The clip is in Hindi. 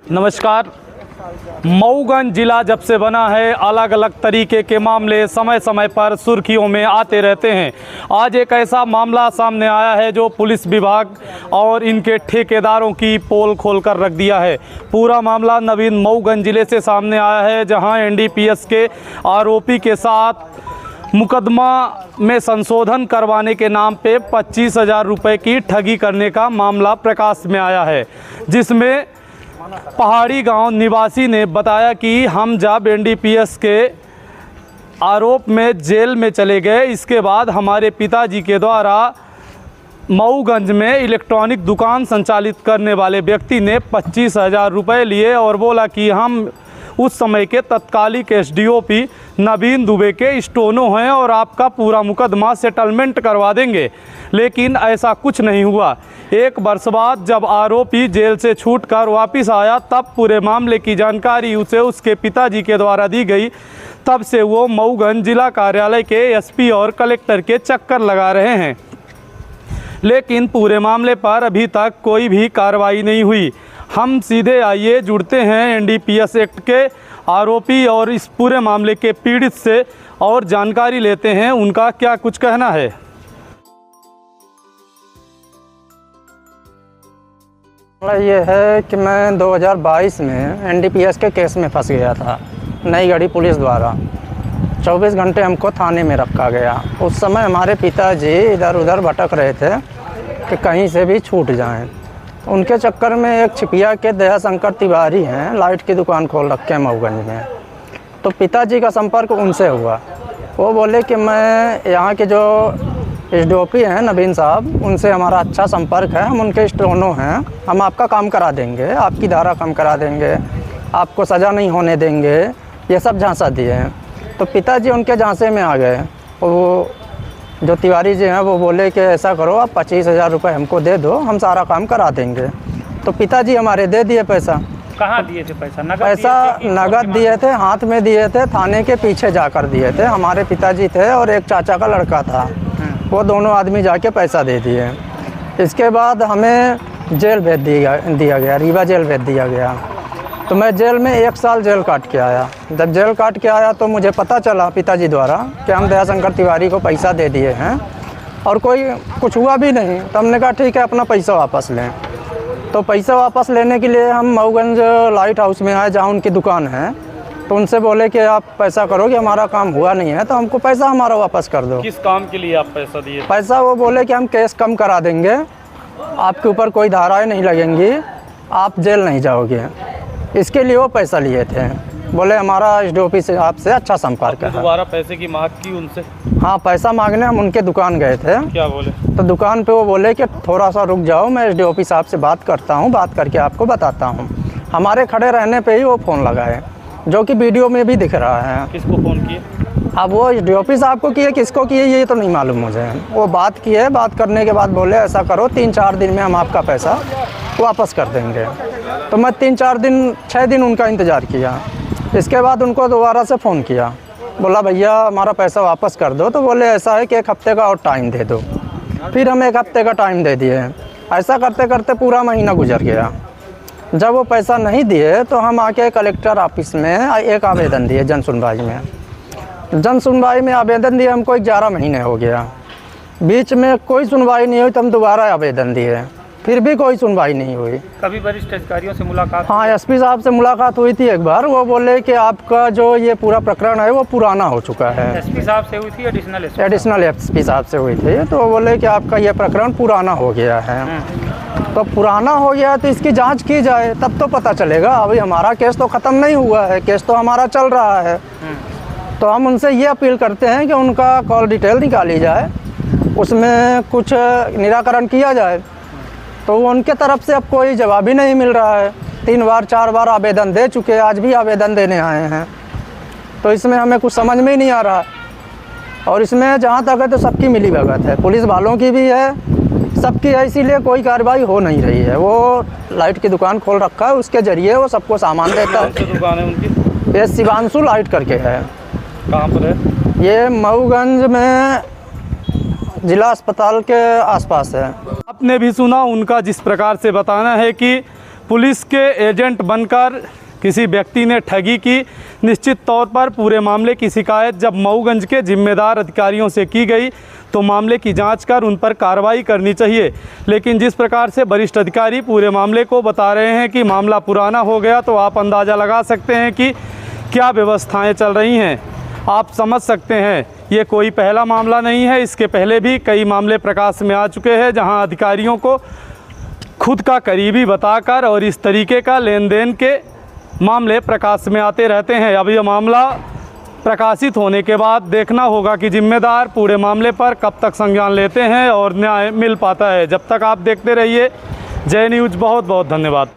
नमस्कार। मऊगंज जिला जब से बना है, अलग अलग तरीके के मामले समय समय पर सुर्खियों में आते रहते हैं। आज एक ऐसा मामला सामने आया है जो पुलिस विभाग और इनके ठेकेदारों की पोल खोलकर रख दिया है। पूरा मामला नवीन मऊगंज जिले से सामने आया है, जहां एनडीपीएस के आरोपी के साथ मुकदमा में संशोधन करवाने के नाम पे 25,000 रुपये की ठगी करने का मामला प्रकाश में आया है, जिसमें पहाड़ी गांव निवासी ने बताया कि हम जब एनडीपीएस के आरोप में जेल में चले गए, इसके बाद हमारे पिताजी के द्वारा मऊगंज में इलेक्ट्रॉनिक दुकान संचालित करने वाले व्यक्ति ने 25,000 रुपये लिए और बोला कि हम उस समय के तत्कालिक एसडीओपी नवीन दुबे के स्टोनो हैं और आपका पूरा मुकदमा सेटलमेंट करवा देंगे। लेकिन ऐसा कुछ नहीं हुआ। एक वर्ष बाद जब आरोपी जेल से छूटकर वापस आया, तब पूरे मामले की जानकारी उसे उसके पिताजी के द्वारा दी गई। तब से वो मऊगंज जिला कार्यालय के एसपी और कलेक्टर के चक्कर लगा रहे हैं, लेकिन पूरे मामले पर अभी तक कोई भी कार्रवाई नहीं हुई। हम सीधे आइए जुड़ते हैं एनडीपीएस एक्ट के आरोपी और इस पूरे मामले के पीड़ित से और जानकारी लेते हैं उनका क्या कुछ कहना है। ये है कि मैं 2022 में एनडीपीएस के केस में फंस गया था। नई गढ़ी पुलिस द्वारा 24 घंटे हमको थाने में रखा गया। उस समय हमारे पिताजी इधर उधर भटक रहे थे कि कहीं से भी छूट जाएं। उनके चक्कर में एक छिपिया के दया शंकर तिवारी हैं, लाइट की दुकान खोल रखे हैं मऊगंज में। तो पिताजी का संपर्क उनसे हुआ। वो बोले कि मैं यहाँ के जो एसडीओपी हैं नवीन साहब, उनसे हमारा अच्छा संपर्क है, हम उनके स्टोनो हैं, हम आपका काम करा देंगे, आपकी धारा कम करा देंगे, आपको सज़ा नहीं होने देंगे। ये सब झांसा दिए हैं। तो पिताजी उनके झांसे में आ गए। वो जो तिवारी जी हैं वो बोले कि ऐसा करो, आप 25,000 रुपये हमको दे दो, हम सारा काम करा देंगे। तो पिताजी हमारे दे दिए पैसा। कहाँ दिए थे पैसा? नगद दिए थे, हाथ में दिए थे, थाने के पीछे जाकर दिए थे। हमारे पिताजी थे और एक चाचा का लड़का था, वो दोनों आदमी जाके पैसा दे दिए। इसके बाद हमें जेल भेज दिया गया, रीवा जेल भेज दिया गया। तो मैं जेल में 1 साल जेल काट के आया। जब जेल काट के आया तो मुझे पता चला पिताजी द्वारा कि हम दया शंकर तिवारी को पैसा दे दिए हैं और कुछ हुआ भी नहीं। तो हमने कहा ठीक है, अपना पैसा वापस लें। तो पैसा वापस लेने के लिए हम मऊगंज लाइट हाउस में आए, जहाँ उनकी दुकान है। तो उनसे बोले कि आप पैसा करो कि हमारा काम हुआ नहीं है, तो हमको पैसा हमारा वापस कर दो। किस काम के लिए आप पैसा दिए? पैसा वो बोले कि हम केस कम करा देंगे, आपके ऊपर कोई धाराएं नहीं लगेंगी, आप जेल नहीं जाओगे। इसके लिए वो पैसा लिए थे। बोले हमारा एसडीओपी से आपसे अच्छा संपर्क है। दोबारा पैसे की मांग की उनसे? हाँ, पैसा मांगने हम उनके दुकान गए थे। क्या बोले? तो दुकान पे वो बोले कि थोड़ा सा रुक जाओ, मैं एसडीओपी साहब से बात करता हूँ, बात करके आपको बताता हूँ। हमारे खड़े रहने पे ही वो फ़ोन लगाए, जो कि वीडियो में भी दिख रहा है। किसको फ़ोन किए? अब वो एसडीओपी साहब को किए, किसको किए ये तो नहीं मालूम मुझे। वो बात किए, बात करने के बाद बोले ऐसा करो, 3-4 दिन में हम आपका पैसा वापस कर देंगे। तो मैं 6 दिन उनका इंतज़ार किया। इसके बाद उनको दोबारा से फ़ोन किया, बोला भैया हमारा पैसा वापस कर दो। तो बोले ऐसा है कि 1 हफ्ते का और टाइम दे दो। फिर हम 1 हफ्ते का टाइम दे दिए। ऐसा करते करते पूरा महीना गुजर गया। जब वो पैसा नहीं दिए तो हम आके कलेक्टर ऑफिस में एक आवेदन दिए, जन सुनवाई में आवेदन दिए। हमको 11 महीने हो गया, बीच में कोई सुनवाई नहीं हुई। तो हम दोबारा आवेदन दिए, फिर भी कोई सुनवाई नहीं हुई। कभी वरिष्ठ अधिकारियों से मुलाकात? हाँ, एसपी साहब से मुलाकात हुई थी एक बार। वो बोले कि आपका जो ये पूरा प्रकरण है वो पुराना हो चुका है। एसपी साहब से हुई थी? एडिशनल एसपी साहब से हुई थी। तो वो बोले कि आपका ये प्रकरण पुराना हो गया है। तो पुराना हो गया तो इसकी जांच की जाए, तब तो पता चलेगा। अभी हमारा केस तो ख़त्म नहीं हुआ है, केस तो हमारा चल रहा है। तो हम उनसे ये अपील करते हैं कि उनका कॉल डिटेल निकाली जाए, उसमें कुछ निराकरण किया जाए। तो उनके तरफ से अब कोई जवाब ही नहीं मिल रहा है। 3 बार 4 बार आवेदन दे चुके, आज भी आवेदन देने आए हैं। तो इसमें हमें कुछ समझ में ही नहीं आ रहा। और इसमें जहाँ तक है तो सबकी मिली भगत है, पुलिस वालों की भी है, सबकी है। इसीलिए कोई कार्रवाई हो नहीं रही है। वो लाइट की दुकान खोल रखा है, उसके जरिए वो सबको सामान देता है। कौन सी दुकान है उनकी? ये शिवांशु लाइट करके है। कहाँ पर है? ये मऊगंज में जिला अस्पताल के आसपास है। आपने भी सुना उनका जिस प्रकार से बताना है कि पुलिस के एजेंट बनकर किसी व्यक्ति ने ठगी की, निश्चित तौर पर पूरे मामले की शिकायत जब मऊगंज के जिम्मेदार अधिकारियों से की गई तो मामले की जांच कर उन पर कार्रवाई करनी चाहिए। लेकिन जिस प्रकार से वरिष्ठ अधिकारी पूरे मामले को बता रहे हैं कि मामला पुराना हो गया, तो आप अंदाज़ा लगा सकते हैं कि क्या व्यवस्थाएं चल रही हैं। आप समझ सकते हैं ये कोई पहला मामला नहीं है, इसके पहले भी कई मामले प्रकाश में आ चुके हैं जहां अधिकारियों को खुद का करीबी बताकर और इस तरीके का लेन देन के मामले प्रकाश में आते रहते हैं। अब यह मामला प्रकाशित होने के बाद देखना होगा कि जिम्मेदार पूरे मामले पर कब तक संज्ञान लेते हैं और न्याय मिल पाता है। जब तक आप देखते रहिए जय न्यूज़। बहुत बहुत धन्यवाद।